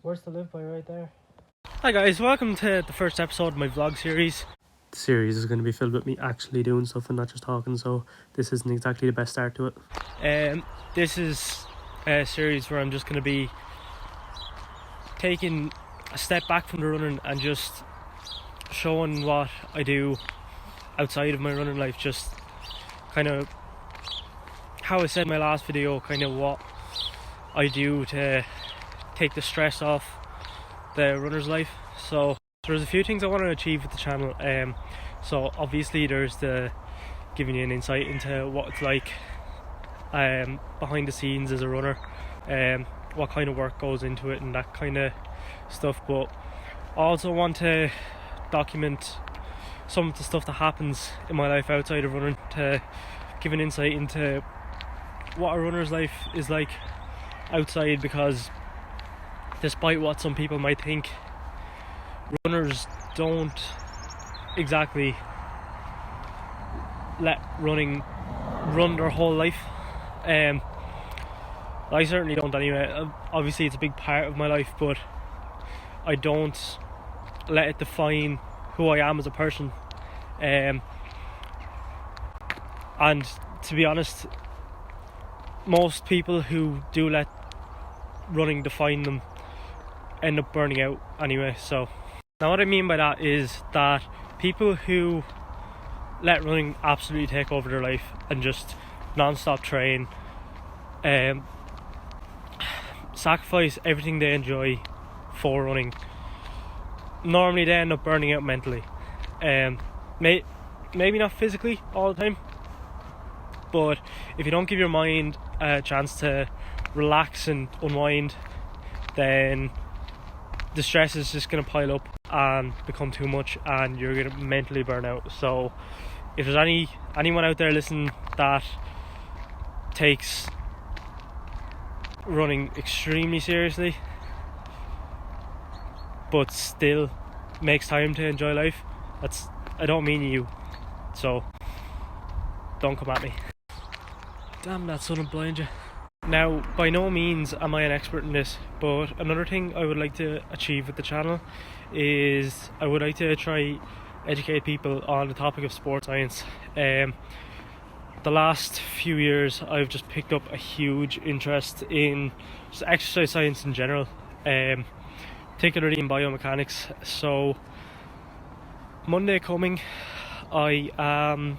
Where's the live by right there? Hi guys, welcome to the first episode of my vlog series. The series is going to be filled with me actually doing stuff and not just talking, so this isn't exactly the best start to it. This is a series where I'm just going to be taking a step back from the running and just showing what I do outside of my running life, just kind of how I said in my last video, kind of what I do to take the stress off the runner's life. So there's a few things I want to achieve with the channel. So obviously there's the giving you an insight into what it's like behind the scenes as a runner, what kind of work goes into it and that kind of stuff. But I also want to document some of the stuff that happens in my life outside of running, to give an insight into what a runner's life is like outside, because despite what some people might think, runners don't exactly let running run their whole life. I certainly don't anyway. Obviously it's a big part of my life, but I don't let it define who I am as a person. And to be honest, most people who do let running define them end up burning out anyway. So now what I mean by that is that people who let running absolutely take over their life and just non-stop train, sacrifice everything they enjoy for running, normally they end up burning out mentally. Maybe not physically all the time, but if you don't give your mind a chance to relax and unwind, then the stress is just going to pile up and become too much and you're going to mentally burn out. So if there's anyone out there listening that takes running extremely seriously but still makes time to enjoy life, I don't mean you, so don't come at me. Damn, that sun will blind you. Now, by no means am I an expert in this, but another thing I would like to achieve with the channel is I would like to try educate people on the topic of sports science. The last few years I've just picked up a huge interest in just exercise science in general, particularly in biomechanics. So Monday coming, I am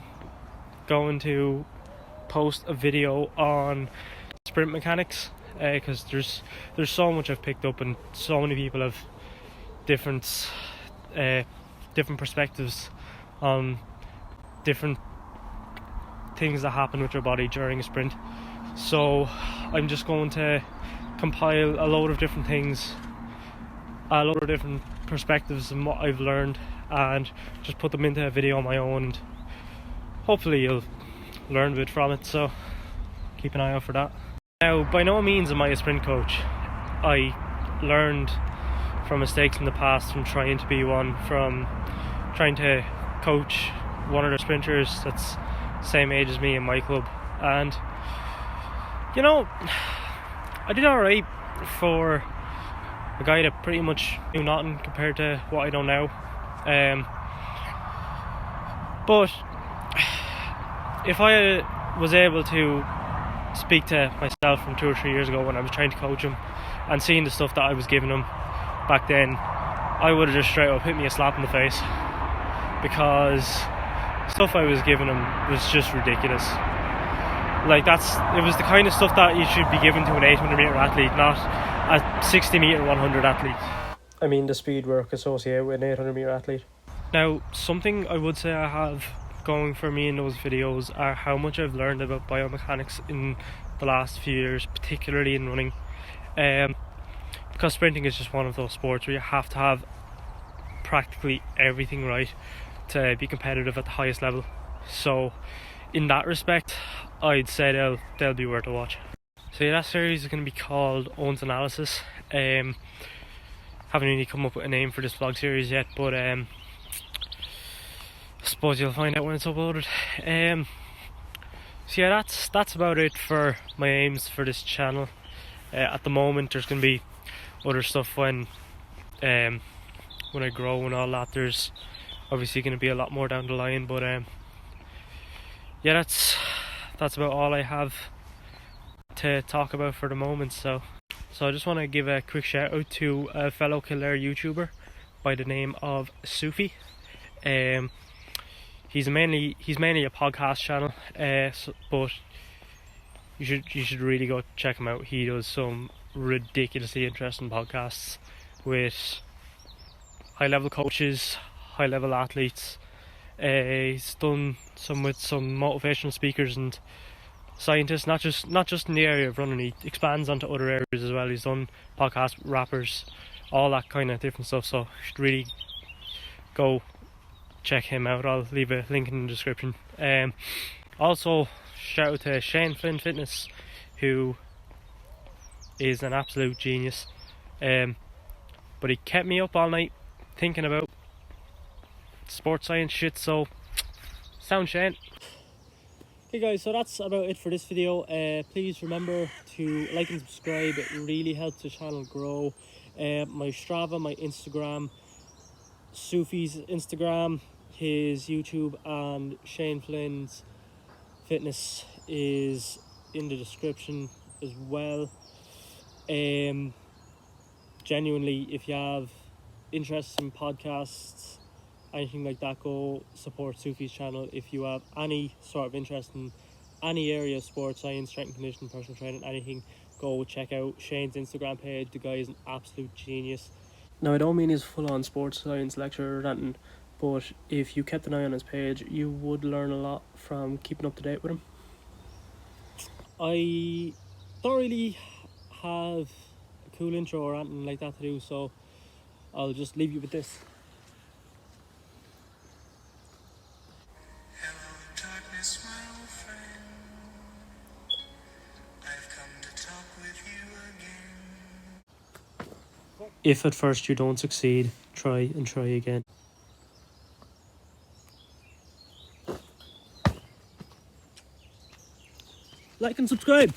going to post a video on sprint mechanics, because there's so much I've picked up and so many people have different perspectives on different things that happen with your body during a sprint. So I'm just going to compile a load of different things, a load of different perspectives and what I've learned, and just put them into a video on my own, and hopefully you'll learn a bit from it, so keep an eye out for that. Now, by no means am I a sprint coach. I learned from mistakes in the past, from trying to be one, from trying to coach one of the sprinters that's same age as me in my club, and you know, I did alright for a guy that pretty much knew nothing compared to what I know now. But if I was able to speak to myself from 2 or 3 years ago when I was trying to coach him and seeing the stuff that I was giving him back then, I would have just straight up hit me a slap in the face, because stuff I was giving him was just ridiculous. Like, it was the kind of stuff that you should be given to an 800 metre athlete, not a 60 metre 100 athlete. I mean the speed work associated with an 800 metre athlete. Now, something I would say I have going for me in those videos are how much I've learned about biomechanics in the last few years, particularly in running, because sprinting is just one of those sports where you have to have practically everything right to be competitive at the highest level. So in that respect, I'd say they'll be worth a watch. So yeah, that series is going to be called Owen's Analysis. Haven't really come up with a name for this vlog series yet, but I suppose you'll find out when it's uploaded. So yeah, that's about it for my aims for this channel. At the moment there's going to be other stuff when I grow and all that. There's obviously going to be a lot more down the line, but yeah, that's about all I have to talk about for the moment. So I just want to give a quick shout out to a fellow Kildare YouTuber by the name of Sufi. He's mainly a podcast channel, but you should really go check him out. He does some ridiculously interesting podcasts with high level coaches, high level athletes. He's done some with some motivational speakers and scientists, not just in the area of running. He expands onto other areas as well. He's done podcasts, rappers, all that kind of different stuff. So you should really go check him out. I'll leave a link in the description. Also, shout out to Shane Flynn Fitness, who is an absolute genius. But he kept me up all night thinking about sports science shit. So, sound Shane. Okay guys, so that's about it for this video. Please remember to like and subscribe. It really helps the channel grow. My Strava, my Instagram, Sufi's Instagram, his YouTube, and Shane Flynn's Fitness is in the description as well. Genuinely, if you have interest in podcasts, anything like that, go support Sufi's channel. If you have any sort of interest in any area of sports science, strength and conditioning, personal training, anything, go check out Shane's Instagram page. The guy is an absolute genius. Now, I don't mean he's full-on sports science lecturer or anything, but if you kept an eye on his page, you would learn a lot from keeping up to date with him. I don't really have a cool intro or anything like that to do, so I'll just leave you with this. Hello, darkness, my old friend. I've come to talk with you again. If at first you don't succeed, try and try again. Like and subscribe.